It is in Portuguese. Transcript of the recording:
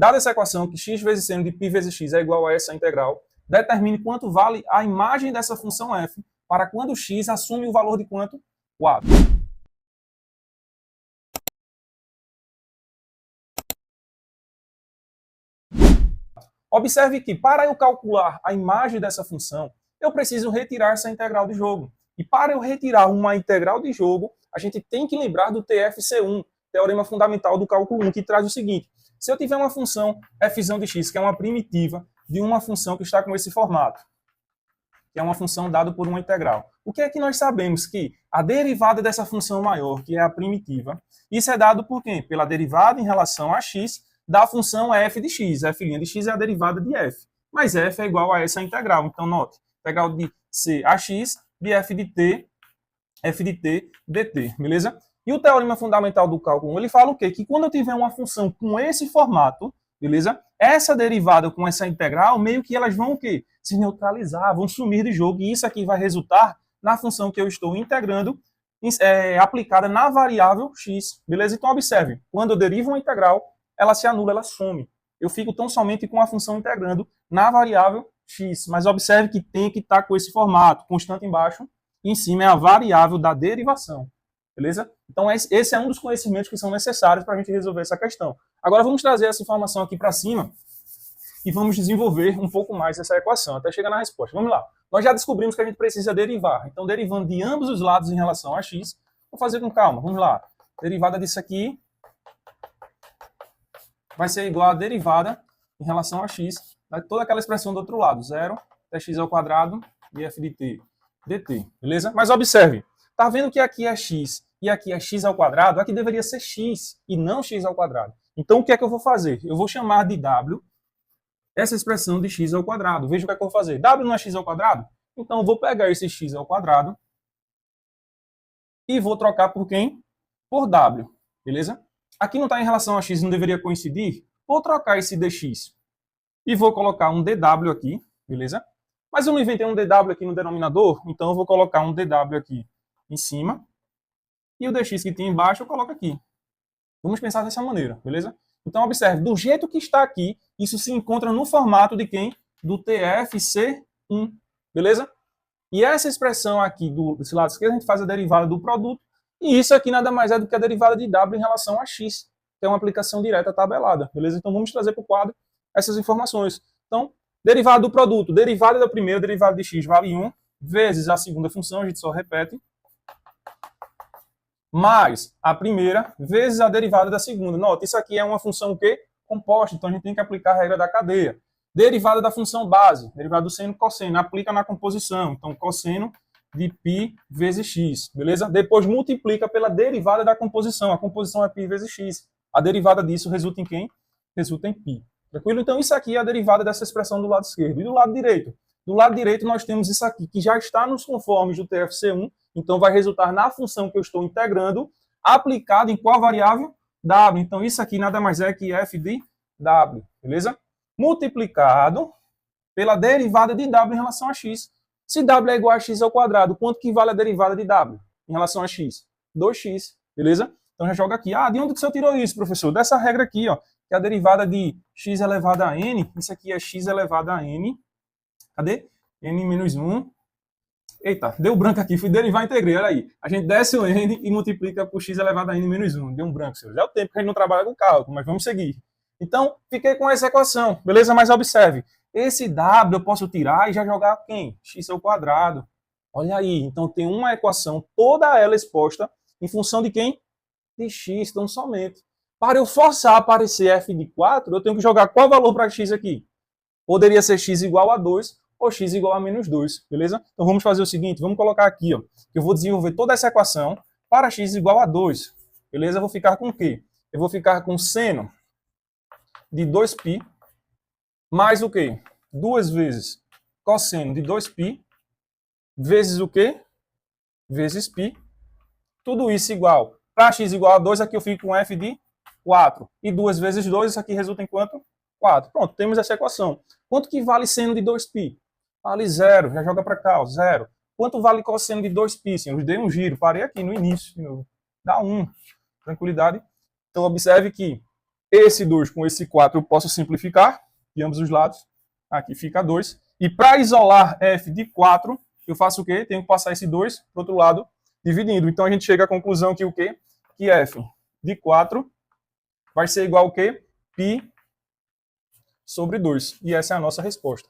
Dada essa equação que x vezes seno de π vezes x é igual a essa integral, determine quanto vale a imagem dessa função f para quando x assume o valor de quanto? 4. Observe que, para eu calcular a imagem dessa função, eu preciso retirar essa integral de jogo. E para eu retirar uma integral de jogo, a gente tem que lembrar do TFC1, Teorema Fundamental do Cálculo 1, que traz o seguinte: se eu tiver uma função f de x, que é uma primitiva de uma função que está com esse formato, que é uma função dada por uma integral, o que é que nós sabemos? Que a derivada dessa função maior, que é a primitiva, isso é dado por quem? Pela derivada em relação a x da função f de x. F' de x é a derivada de f. Mas f é igual a essa integral. Então, note, integral de c a x de f de t dt, beleza? E o teorema fundamental do cálculo 1, ele fala o quê? Que quando eu tiver uma função com esse formato, beleza? Essa derivada com essa integral, meio que elas vão o quê? Se neutralizar, vão sumir de jogo. E isso aqui vai resultar na função que eu estou integrando, aplicada na variável x, beleza? Então, observe, quando eu derivo uma integral, ela se anula, ela some. Eu fico tão somente com a função integrando na variável x. Mas observe que tem que estar com esse formato, constante embaixo, e em cima é a variável da derivação. Beleza? Então, esse é um dos conhecimentos que são necessários para a gente resolver essa questão. Agora, vamos trazer essa informação aqui para cima e vamos desenvolver um pouco mais essa equação, até chegar na resposta. Vamos lá. Nós já descobrimos que a gente precisa derivar. Então, derivando de ambos os lados em relação a x, vou fazer com calma. Vamos lá. Derivada disso aqui vai ser igual a derivada em relação a x, toda aquela expressão do outro lado, 0 até x ao quadrado de f de t dt, beleza? Mas observe, tá vendo que aqui é x e aqui é x ao quadrado? Aqui deveria ser x e não x ao quadrado. Então, o que é que eu vou fazer? Eu vou chamar de w essa expressão de x ao quadrado. Veja o que é que eu vou fazer. W não é x ao quadrado? Então, eu vou pegar esse x ao quadrado e vou trocar por quem? Por w, beleza? Aqui não está em relação a x, não deveria coincidir? Vou trocar esse dx e vou colocar um dw aqui, beleza? Mas eu não inventei um dw aqui no denominador, então eu vou colocar um dw aqui em cima e o dx que tem embaixo eu coloco aqui. Vamos pensar dessa maneira, beleza? Então, observe, do jeito que está aqui, isso se encontra no formato de quem? Do TFC1, beleza? E essa expressão aqui desse lado esquerdo, a gente faz a derivada do produto. E isso aqui nada mais é do que a derivada de W em relação a x, que é uma aplicação direta tabelada, beleza? Então vamos trazer para o quadro essas informações. Então, derivada do produto, derivada da primeira, derivada de x vale 1, vezes a segunda função, a gente só repete, mais a primeira, vezes a derivada da segunda. Nota, isso aqui é uma função o quê? Composta, então a gente tem que aplicar a regra da cadeia. Derivada da função base, derivada do seno e cosseno, aplica na composição. Então, cosseno de π vezes x, beleza? Depois multiplica pela derivada da composição. A composição é π vezes x. A derivada disso resulta em quem? Resulta em π. Tranquilo? Então, isso aqui é a derivada dessa expressão do lado esquerdo. E do lado direito? Do lado direito, nós temos isso aqui, que já está nos conformes do TFC1. Então, vai resultar na função que eu estou integrando, aplicado em qual variável? W. Então, isso aqui nada mais é que f de w, beleza? Multiplicado pela derivada de w em relação a x. Se w é igual a x ao quadrado, quanto que vale a derivada de w em relação a x? 2x, beleza? Então já joga aqui. Ah, de onde que você tirou isso, professor? Dessa regra aqui, ó, que é a derivada de x elevado a n. Isso aqui é x elevado a n. Cadê? N menos 1. Eita, deu branco aqui, fui derivar e integrei, olha aí. A gente desce o n e multiplica por x elevado a n menos 1. Deu um branco, senhores. É o tempo que a gente não trabalha com cálculo, mas vamos seguir. Então, fiquei com essa equação, beleza? Mas observe, esse w eu posso tirar e já jogar quem? X ao quadrado. Olha aí, então tem uma equação, toda ela exposta, em função de quem? De x, então somente. Para eu forçar a aparecer f de 4, eu tenho que jogar qual valor para x aqui? Poderia ser x igual a 2 ou x igual a menos 2, beleza? Então vamos fazer o seguinte, vamos colocar aqui, ó, eu vou desenvolver toda essa equação para x igual a 2, beleza? Eu vou ficar com o quê? Eu vou ficar com seno de 2π mais o quê? 2 vezes cosseno de 2π vezes o quê? Vezes π. Tudo isso igual. Para x igual a 2, aqui eu fico com f de 4. E 2 vezes 2, isso aqui resulta em quanto? 4. Pronto, temos essa equação. Quanto que vale seno de 2π? Vale 0. Já joga para cá, ó, 0. Quanto vale cosseno de 2π? Sim, eu dei um giro. Parei aqui no início. Dá 1. Tranquilidade. Então, observe que Esse 2 com esse 4 eu posso simplificar de ambos os lados. Aqui fica 2. E para isolar f de 4, eu faço o quê? Tenho que passar esse 2 para o outro lado, dividindo. Então a gente chega à conclusão que o quê? Que f de 4 vai ser igual ao quê? Π sobre 2. E essa é a nossa resposta.